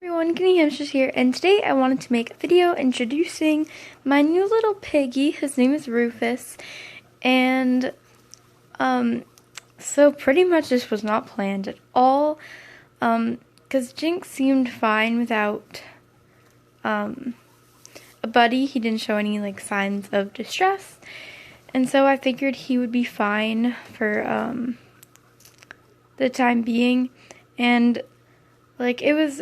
Everyone, Guinea Hamsters here, and today I wanted to make a video introducing my new little piggy. His name is Rufus, and so pretty much this was not planned at all, because Jinx seemed fine without a buddy. He didn't show any like signs of distress, and so I figured he would be fine for the time being. And like, it was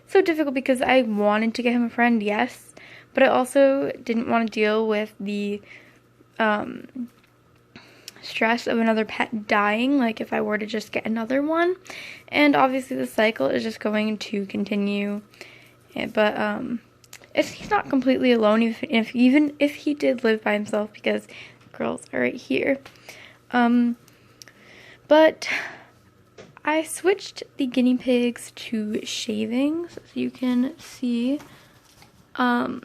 so difficult because I wanted to get him a friend, yes, but I also didn't want to deal with the stress of another pet dying, like if I were to just get another one. And obviously the cycle is just going to continue, but he's not completely alone, even if he did live by himself, because the girls are right here. But I switched the guinea pigs to shavings, so you can see, and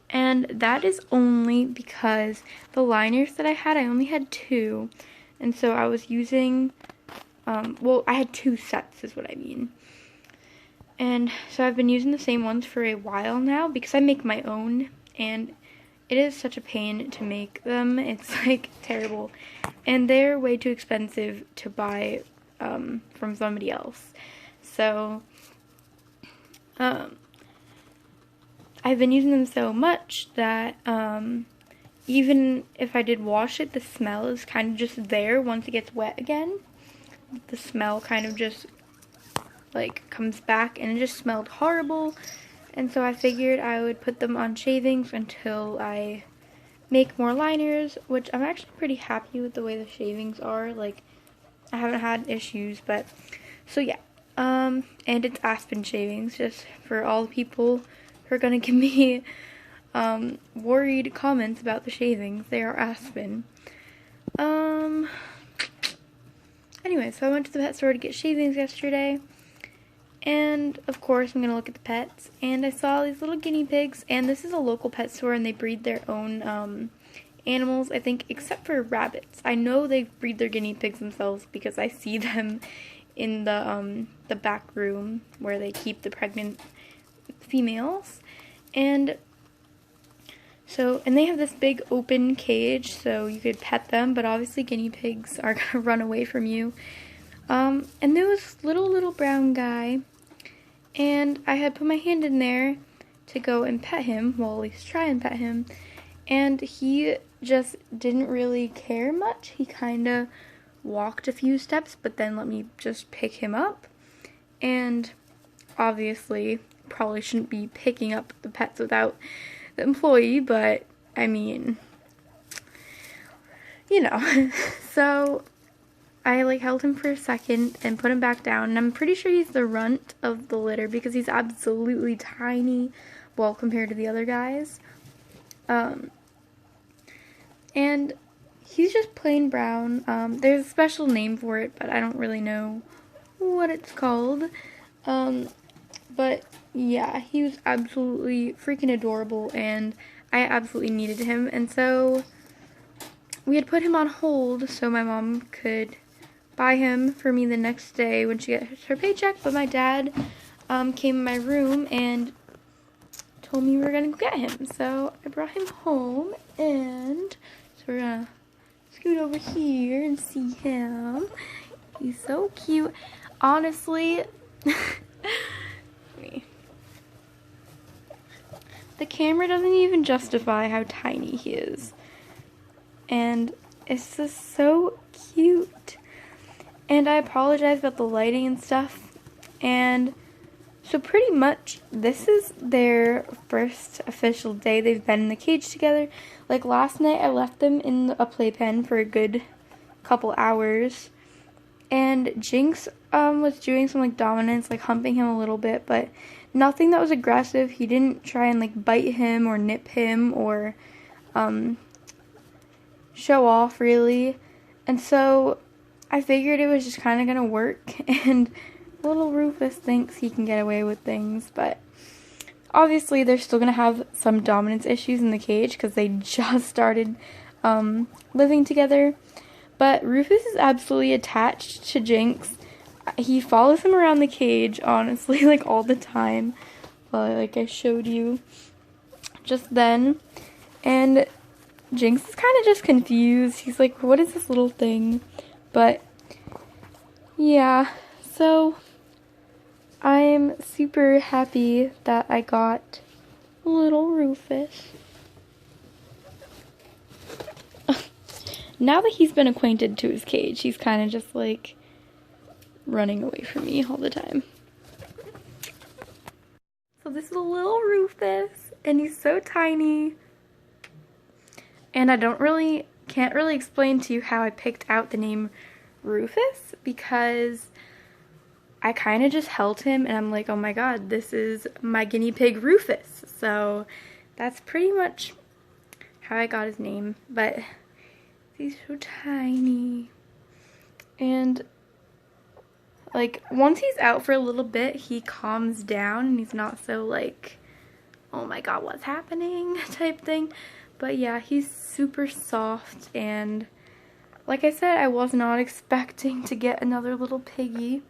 that is only because the liners that I only had 2, and so I was using, well, I had 2 sets is what I mean, and so I've been using the same ones for a while now because I make my own, and it is such a pain to make them. It's like terrible, and they're way too expensive to buy from somebody else. So I've been using them so much that even if I did wash it, the smell is kind of just there once it gets wet again. The smell kind of just like comes back, and it just smelled horrible. And so I figured I would put them on shavings until I make more liners, which I'm actually pretty happy with the way the shavings are. Like, I haven't had issues, but so yeah, and it's aspen shavings, just for all the people who are gonna give me worried comments about the shavings. They are aspen. Anyway, so I went to the pet store to get shavings yesterday, and of course I'm gonna look at the pets, and I saw these little guinea pigs, and this is a local pet store, and they breed their own animals, I think, except for rabbits. I know they breed their guinea pigs themselves because I see them in the back room where they keep the pregnant females. And so, and they have this big open cage, so you could pet them, but obviously guinea pigs are gonna run away from you. And there was little brown guy, and I had put my hand in there to go and pet him, well, at least try and pet him, and he just didn't really care much. He kind of walked a few steps, but then let me just pick him up. And obviously, probably shouldn't be picking up the pets without the employee, but I mean, you know. So I like held him for a second and put him back down, and I'm pretty sure he's the runt of the litter because he's absolutely tiny, well, compared to the other guys. And he's just plain brown. There's a special name for it, but I don't really know what it's called. But yeah, he was absolutely freaking adorable, and I absolutely needed him. And so we had put him on hold so my mom could buy him for me the next day when she gets her paycheck. But my dad came in my room and told me we were gonna go get him. So I brought him home, and so we're gonna scoot over here and see him. He's so cute. Honestly, the camera doesn't even justify how tiny he is. And it's just so cute. And I apologize about the lighting and stuff. And so pretty much this is their first official day they've been in the cage together. Like, last night I left them in a playpen for a good couple hours. And Jinx was doing some like dominance, like humping him a little bit, but nothing that was aggressive. He didn't try and like bite him or nip him or show off really. And so I figured it was just kind of gonna work, and little Rufus thinks he can get away with things, but obviously they're still gonna have some dominance issues in the cage because they just started living together. But Rufus is absolutely attached to Jinx. he follows him around the cage, honestly, like all the time. Like I showed you just then. And Jinx is kind of just confused. He's like, what is this little thing? But yeah, so I'm super happy that I got little Rufus. Now that he's been acquainted to his cage, he's kind of just like running away from me all the time. So this is a little Rufus, and he's so tiny. And I can't really explain to you how I picked out the name Rufus, because I kind of just held him and I'm like, oh my god, this is my guinea pig Rufus. So that's pretty much how I got his name. But he's so tiny. And like once he's out for a little bit, he calms down and he's not so like, oh my god, what's happening type thing. But yeah, he's super soft, and like I said, I was not expecting to get another little piggy.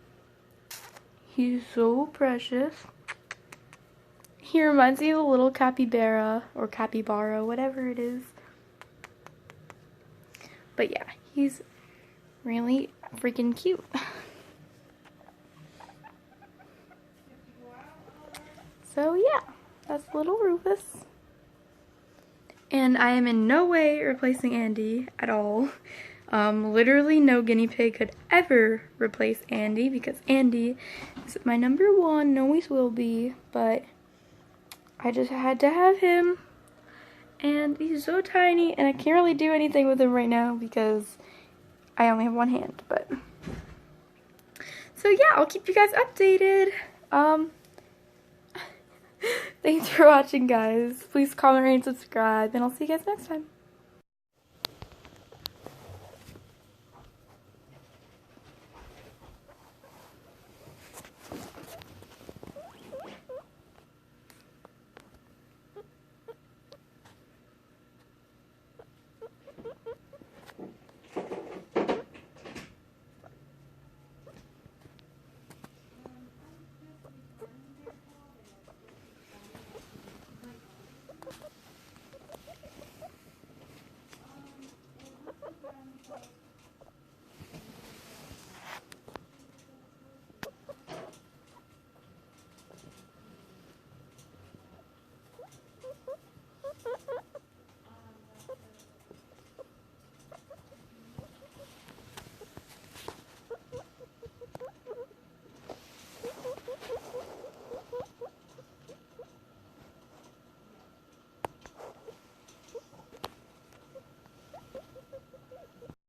He's so precious. He reminds me of a little capybara, or capybara, whatever it is. But yeah, he's really freaking cute. So yeah, that's little Rufus. And I am in no way replacing Andy at all. Literally no guinea pig could ever replace Andy, because Andy is my #1 and always will be. But I just had to have him. And he's so tiny, and I can't really do anything with him right now because I only have one hand. But so yeah, I'll keep you guys updated. Thanks for watching, guys. Please comment, rate, and subscribe, and I'll see you guys next time.